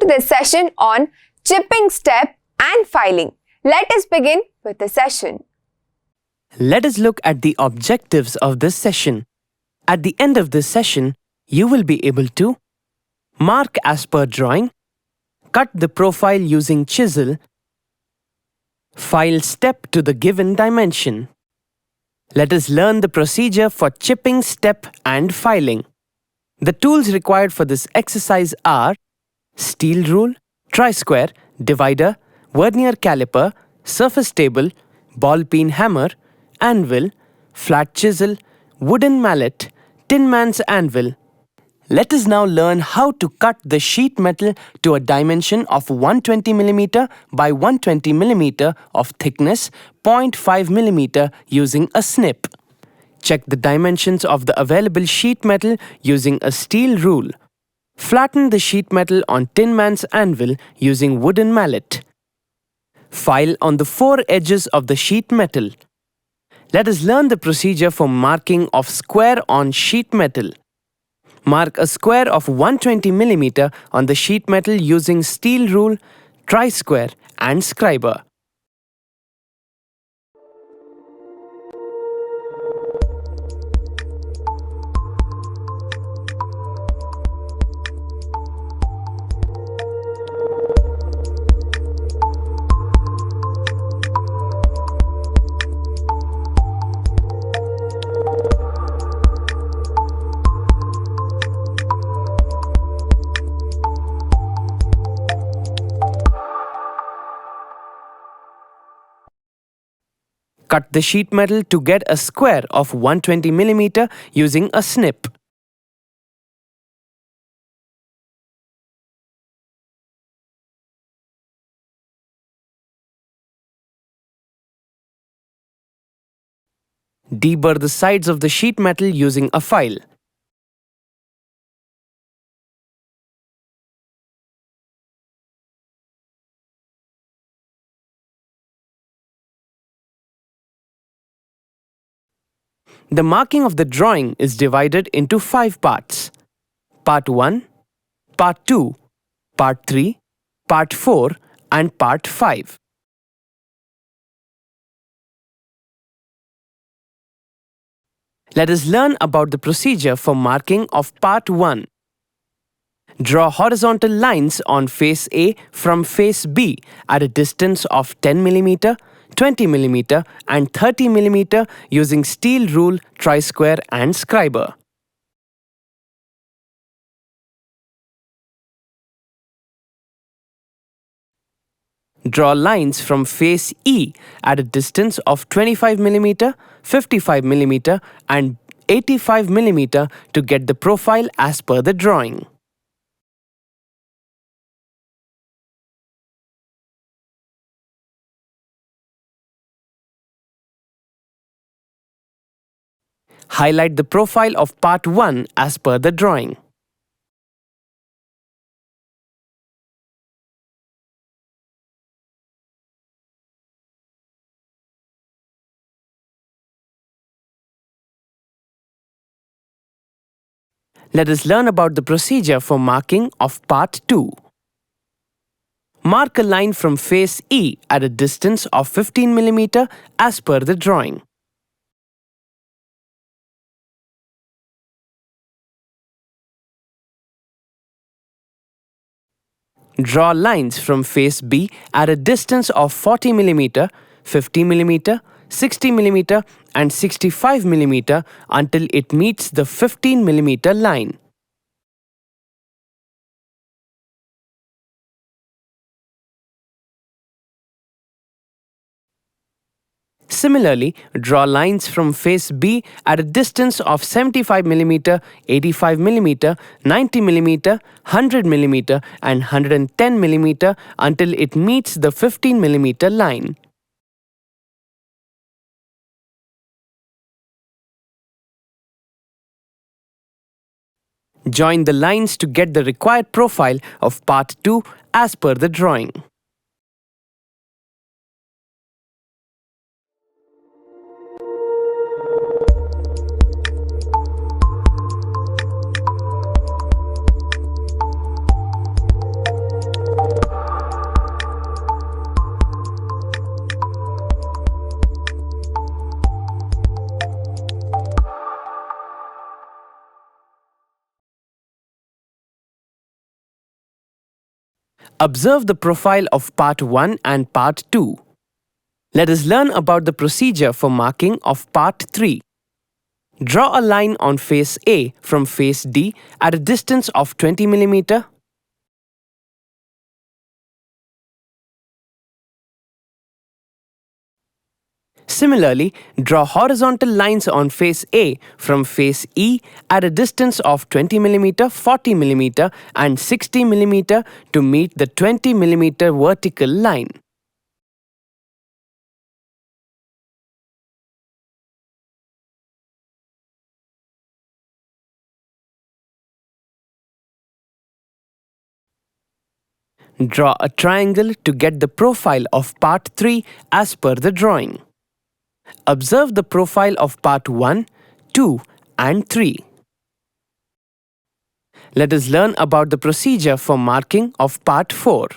this session on chipping step and filing. Let us begin with the session. Let us look at the objectives of this session. At the end of this session, you will be able to mark as per drawing, cut the profile using chisel, file step to the given dimension. Let us learn the procedure for chipping step and filing. The tools required for this exercise are steel rule, tri-square, divider, vernier caliper, surface table, ball peen hammer, anvil, flat chisel, wooden mallet, tin man's anvil. Let us now learn how to cut the sheet metal to a dimension of 120 mm by 120 mm of thickness, 0.5 mm using a snip. Check the dimensions of the available sheet metal using a steel rule. Flatten the sheet metal on tin man's anvil using wooden mallet. File on the four edges of the sheet metal. Let us learn the procedure for marking of square on sheet metal. Mark a square of 120 mm on the sheet metal using steel rule, tri-square and scriber. Cut the sheet metal to get a square of 120 mm using a snip. Deburr the sides of the sheet metal using a file. The marking of the drawing is divided into 5 parts. Part 1, Part 2, Part 3, Part 4 and Part 5. Let us learn about the procedure for marking of Part 1. Draw horizontal lines on face A from face B at a distance of 10 mm, 20 mm and 30 mm using steel rule, tri-square and scriber. Draw lines from face E at a distance of 25 mm, 55 mm and 85 mm to get the profile as per the drawing. Highlight the profile of Part 1 as per the drawing. Let us learn about the procedure for marking of Part 2. Mark a line from face E at a distance of 15 mm as per the drawing. Draw lines from face B at a distance of 40 mm, 50 mm, 60 mm and 65 mm until it meets the 15 mm line. Similarly, draw lines from face B at a distance of 75 mm, 85 mm, 90 mm, 100 mm and 110 mm until it meets the 15 mm line. Join the lines to get the required profile of Part 2 as per the drawing. Observe the profile of Part 1 and Part 2. Let us learn about the procedure for marking of Part 3. Draw a line on face A from face D at a distance of 20 mm. Similarly, draw horizontal lines on face A from face E at a distance of 20 mm, 40 mm and 60 mm to meet the 20 mm vertical line. Draw a triangle to get the profile of Part 3 as per the drawing. Observe the profile of Part 1, 2 and 3. Let us learn about the procedure for marking of Part 4.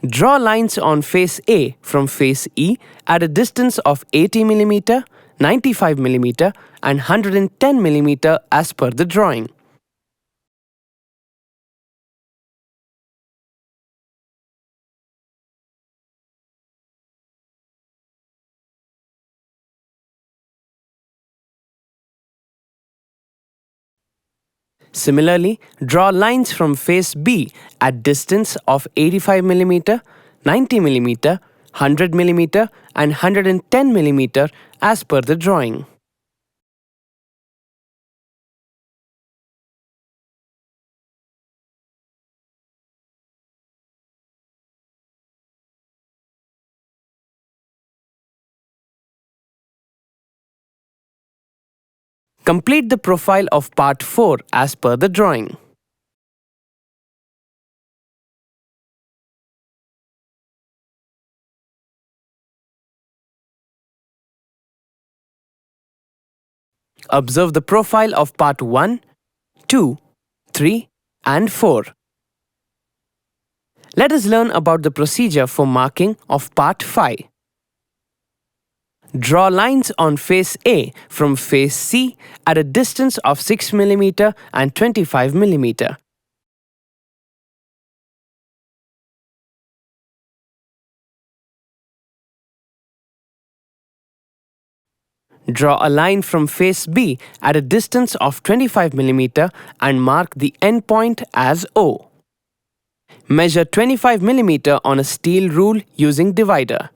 Draw lines on face A from face E at a distance of 80 mm, 95 mm and 110 mm as per the drawing. Similarly, draw lines from face B at distance of 85 mm, 90 mm, 100 mm and 110 mm as per the drawing. Complete the profile of Part 4 as per the drawing. Observe the profile of Part 1, 2, 3 and 4. Let us learn about the procedure for marking of Part 5. Draw lines on face A from face C at a distance of 6 mm and 25 mm. Draw a line from face B at a distance of 25 mm and mark the endpoint as O. Measure 25 mm on a steel rule using divider.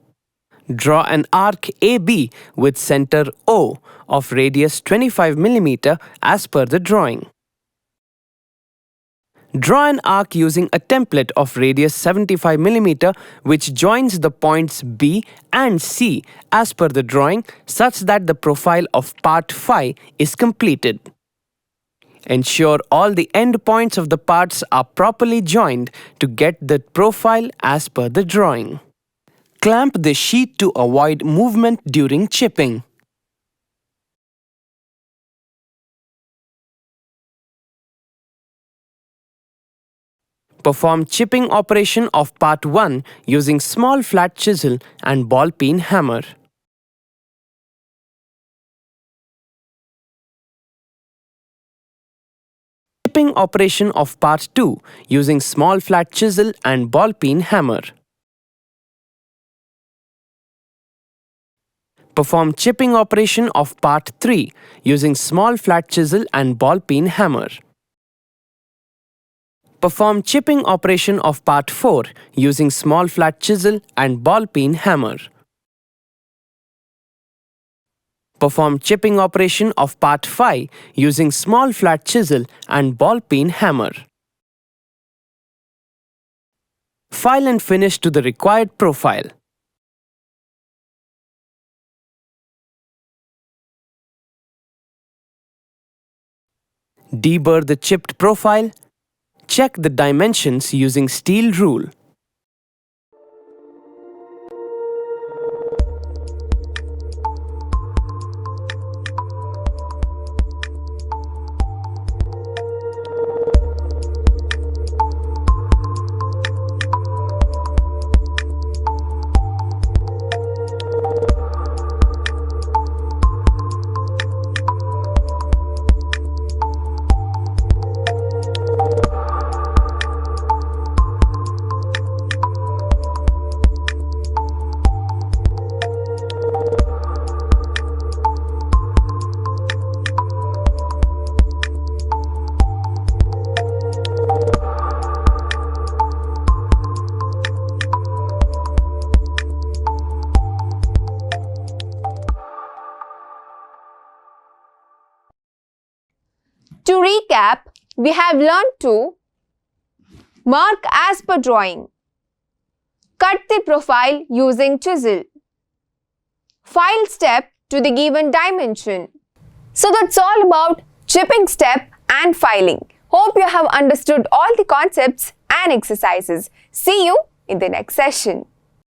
Draw an arc AB with center O of radius 25 mm as per the drawing. Draw an arc using a template of radius 75 mm which joins the points B and C as per the drawing such that the profile of Part 5 is completed. Ensure all the end points of the parts are properly joined to get the profile as per the drawing. Clamp the sheet to avoid movement during chipping. Perform chipping operation of Part 1 using small flat chisel and ball peen hammer. Chipping operation of Part 2 using small flat chisel and ball peen hammer. Perform chipping operation of Part 3 using small flat chisel and ball peen hammer. Perform chipping operation of Part 4 using small flat chisel and ball peen hammer. Perform chipping operation of Part 5 using small flat chisel and ball peen hammer. File and finish to the required profile. Deburr the chipped profile. Check the dimensions using steel rule. recap, we have learned to mark as per drawing, cut the profile using chisel, file step to the given dimension. So that's all about chipping step and filing. Hope you have understood all the concepts and exercises. See you in the next session.